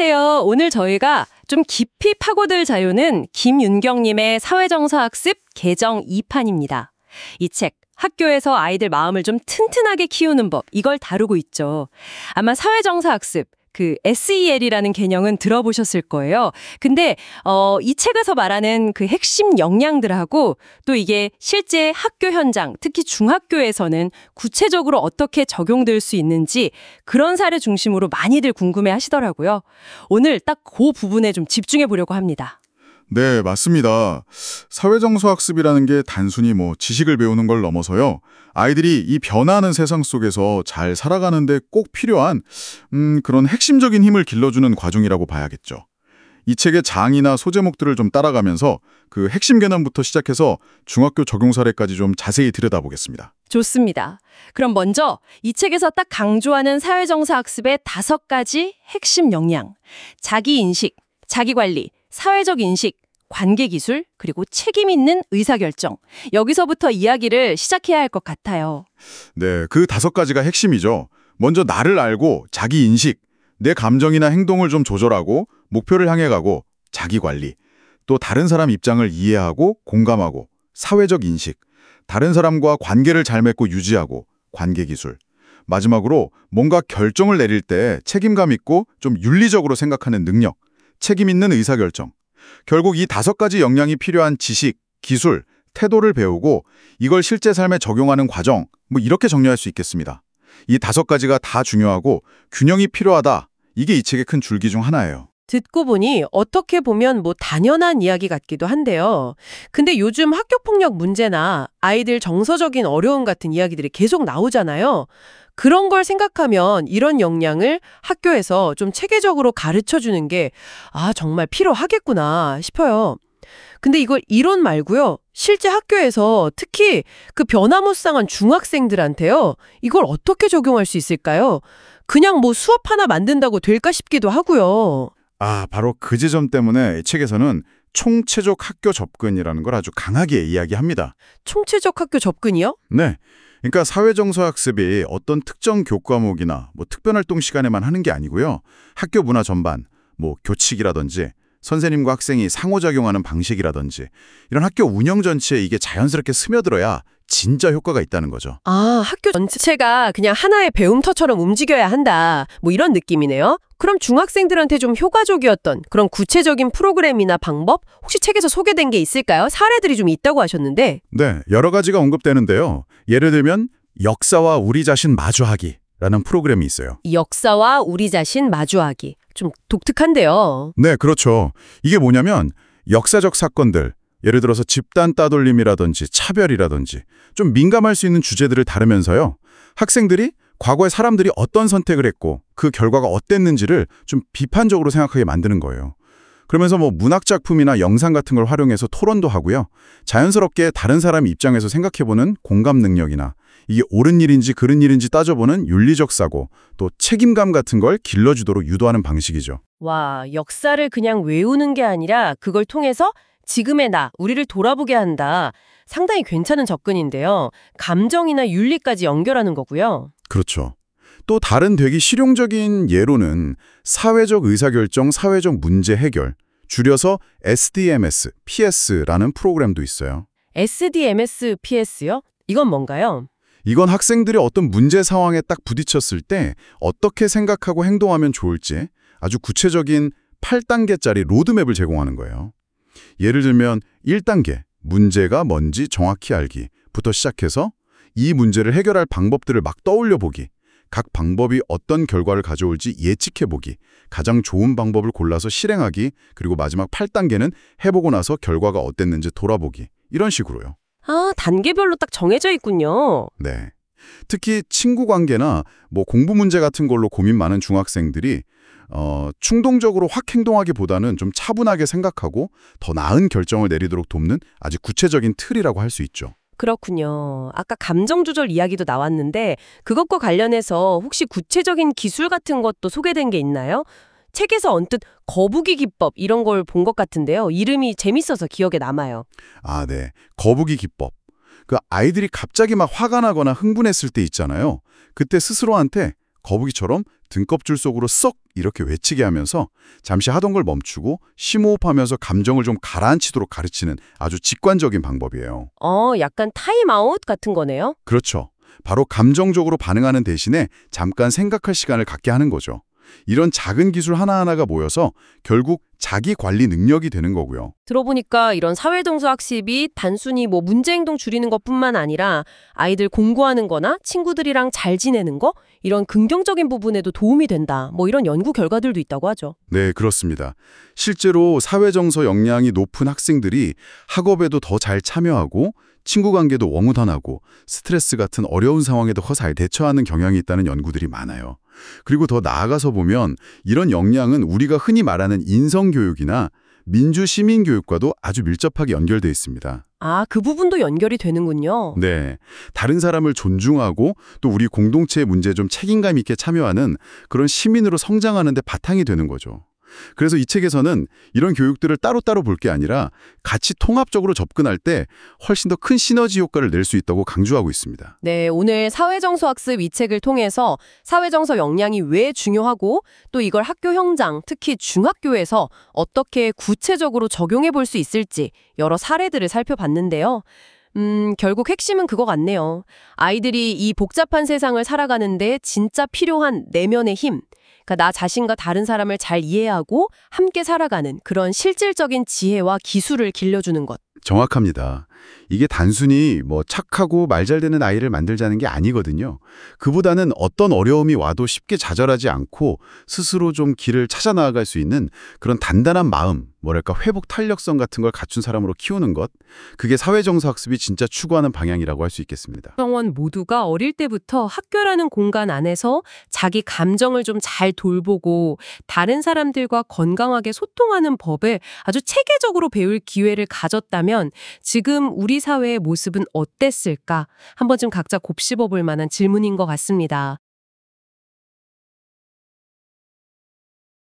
안녕하세요. 오늘 저희가 좀 깊이 파고들 자료는 김윤경님의 사회정서학습 개정 2판입니다. 이 책, 학교에서 아이들 마음을 좀 튼튼하게 키우는 법, 이걸 다루고 있죠. 아마 사회정서학습, SEL이라는 개념은 들어보셨을 거예요. 근데 이 책에서 말하는 그 핵심 역량들하고 또 이게 실제 학교 현장, 특히 중학교에서는 구체적으로 어떻게 적용될 수 있는지 그런 사례 중심으로 많이들 궁금해 하시더라고요. 오늘 딱 그 부분에 좀 집중해 보려고 합니다. 네, 맞습니다. 사회정서학습이라는 게 단순히 지식을 배우는 걸 넘어서요. 아이들이 이 변화하는 세상 속에서 잘 살아가는데 꼭 필요한 그런 핵심적인 힘을 길러주는 과정이라고 봐야겠죠. 이 책의 장이나 소제목들을 좀 따라가면서 그 핵심 개념부터 시작해서 중학교 적용 사례까지 좀 자세히 들여다보겠습니다. 좋습니다. 그럼 먼저 이 책에서 딱 강조하는 사회정서학습의 5가지 핵심 역량. 자기인식, 자기관리, 사회적 인식, 관계기술, 그리고 책임 있는 의사결정. 여기서부터 이야기를 시작해야 할 것 같아요. 네, 그 5가지가 핵심이죠. 먼저 나를 알고 자기 인식, 내 감정이나 행동을 좀 조절하고 목표를 향해 가고 자기 관리, 또 다른 사람 입장을 이해하고 공감하고 사회적 인식, 다른 사람과 관계를 잘 맺고 유지하고 관계기술, 마지막으로 뭔가 결정을 내릴 때 책임감 있고 좀 윤리적으로 생각하는 능력, 책임 있는 의사결정. 결국 이 5가지 역량이 필요한 지식, 기술, 태도를 배우고 이걸 실제 삶에 적용하는 과정, 이렇게 정리할 수 있겠습니다. 이 5가지가 다 중요하고 균형이 필요하다. 이게 이 책의 큰 줄기 중 하나예요. 듣고 보니 어떻게 보면 당연한 이야기 같기도 한데요. 근데 요즘 학교폭력 문제나 아이들 정서적인 어려움 같은 이야기들이 계속 나오잖아요. 그런 걸 생각하면 이런 역량을 학교에서 좀 체계적으로 가르쳐주는 게 정말 필요하겠구나 싶어요. 근데 이걸 이론 말고요. 실제 학교에서 특히 그 변화무쌍한 중학생들한테요. 이걸 어떻게 적용할 수 있을까요? 그냥 수업 하나 만든다고 될까 싶기도 하고요. 바로 그 지점 때문에 이 책에서는 총체적 학교 접근이라는 걸 아주 강하게 이야기합니다. 총체적 학교 접근이요? 네. 그러니까 사회정서학습이 어떤 특정 교과목이나 특별활동 시간에만 하는 게 아니고요. 학교 문화 전반, 교칙이라든지 선생님과 학생이 상호작용하는 방식이라든지 이런 학교 운영 전체에 이게 자연스럽게 스며들어야 진짜 효과가 있다는 거죠. 학교 전체가 그냥 하나의 배움터처럼 움직여야 한다. 이런 느낌이네요. 그럼 중학생들한테 좀 효과적이었던 그런 구체적인 프로그램이나 방법 혹시 책에서 소개된 게 있을까요? 사례들이 좀 있다고 하셨는데. 네, 여러 가지가 언급되는데요. 예를 들면 역사와 우리 자신 마주하기라는 프로그램이 있어요. 역사와 우리 자신 마주하기. 좀 독특한데요. 네, 그렇죠. 이게 뭐냐면 역사적 사건들, 예를 들어서 집단 따돌림이라든지 차별이라든지 좀 민감할 수 있는 주제들을 다루면서요. 학생들이 과거에 사람들이 어떤 선택을 했고 그 결과가 어땠는지를 좀 비판적으로 생각하게 만드는 거예요. 그러면서 문학 작품이나 영상 같은 걸 활용해서 토론도 하고요. 자연스럽게 다른 사람 입장에서 생각해보는 공감 능력이나 이게 옳은 일인지 그른 일인지 따져보는 윤리적 사고, 또 책임감 같은 걸 길러주도록 유도하는 방식이죠. 와, 역사를 그냥 외우는 게 아니라 그걸 통해서 지금의 우리를 돌아보게 한다. 상당히 괜찮은 접근인데요. 감정이나 윤리까지 연결하는 거고요. 그렇죠. 또 다른 되게 실용적인 예로는 사회적 의사결정, 사회적 문제 해결, 줄여서 SDMS, PS라는 프로그램도 있어요. SDMS, PS요? 이건 뭔가요? 이건 학생들이 어떤 문제 상황에 딱 부딪혔을 때 어떻게 생각하고 행동하면 좋을지 아주 구체적인 8단계짜리 로드맵을 제공하는 거예요. 예를 들면 1단계, 문제가 뭔지 정확히 알기부터 시작해서 이 문제를 해결할 방법들을 막 떠올려보기, 각 방법이 어떤 결과를 가져올지 예측해보기, 가장 좋은 방법을 골라서 실행하기, 그리고 마지막 8단계는 해보고 나서 결과가 어땠는지 돌아보기, 이런 식으로요. 단계별로 딱 정해져 있군요. 네. 특히 친구 관계나 공부 문제 같은 걸로 고민 많은 중학생들이 충동적으로 확 행동하기보다는 좀 차분하게 생각하고 더 나은 결정을 내리도록 돕는 아주 구체적인 틀이라고 할 수 있죠. 그렇군요. 아까 감정 조절 이야기도 나왔는데 그것과 관련해서 혹시 구체적인 기술 같은 것도 소개된 게 있나요? 책에서 언뜻 거북이 기법 이런 걸 본 것 같은데요. 이름이 재밌어서 기억에 남아요. 네. 거북이 기법. 그 아이들이 갑자기 막 화가 나거나 흥분했을 때 있잖아요. 그때 스스로한테 거북이처럼 등껍질 속으로 쏙 이렇게 외치게 하면서 잠시 하던 걸 멈추고 심호흡하면서 감정을 좀 가라앉히도록 가르치는 아주 직관적인 방법이에요. 약간 타임아웃 같은 거네요. 그렇죠. 바로 감정적으로 반응하는 대신에 잠깐 생각할 시간을 갖게 하는 거죠. 이런 작은 기술 하나하나가 모여서 결국 자기 관리 능력이 되는 거고요. 들어보니까 이런 사회정서 학습이 단순히 뭐 문제행동 줄이는 것뿐만 아니라 아이들 공부하는 거나 친구들이랑 잘 지내는 거 이런 긍정적인 부분에도 도움이 된다. 뭐 이런 연구 결과들도 있다고 하죠. 네, 그렇습니다. 실제로 사회정서 역량이 높은 학생들이 학업에도 더 잘 참여하고 친구 관계도 원활하고 스트레스 같은 어려운 상황에도 더 잘 대처하는 경향이 있다는 연구들이 많아요. 그리고 더 나아가서 보면 이런 역량은 우리가 흔히 말하는 인성교육이나 민주시민교육과도 아주 밀접하게 연결돼 있습니다. 그 부분도 연결이 되는군요. 네, 다른 사람을 존중하고 또 우리 공동체의 문제에 좀 책임감 있게 참여하는 그런 시민으로 성장하는 데 바탕이 되는 거죠. 그래서 이 책에서는 이런 교육들을 따로따로 볼 게 아니라 같이 통합적으로 접근할 때 훨씬 더 큰 시너지 효과를 낼 수 있다고 강조하고 있습니다. 네, 오늘 사회정서학습 이 책을 통해서 사회정서 역량이 왜 중요하고 또 이걸 학교 현장, 특히 중학교에서 어떻게 구체적으로 적용해 볼 수 있을지 여러 사례들을 살펴봤는데요. 결국 핵심은 그거 같네요. 아이들이 이 복잡한 세상을 살아가는데 진짜 필요한 내면의 힘, 그러니까 나 자신과 다른 사람을 잘 이해하고 함께 살아가는 그런 실질적인 지혜와 기술을 길러주는 것. 정확합니다. 이게 단순히 착하고 말 잘 되는 아이를 만들자는 게 아니거든요. 그보다는 어떤 어려움이 와도 쉽게 좌절하지 않고 스스로 좀 길을 찾아 나아갈 수 있는 그런 단단한 마음, 회복 탄력성 같은 걸 갖춘 사람으로 키우는 것, 그게 사회정서 학습이 진짜 추구하는 방향이라고 할 수 있겠습니다. 구성원 모두가 어릴 때부터 학교라는 공간 안에서 자기 감정을 좀 잘 돌보고 다른 사람들과 건강하게 소통하는 법을 아주 체계적으로 배울 기회를 가졌다면 지금 우리 사회의 모습은 어땠을까? 한 번쯤 각자 곱씹어 볼 만한 질문인 것 같습니다.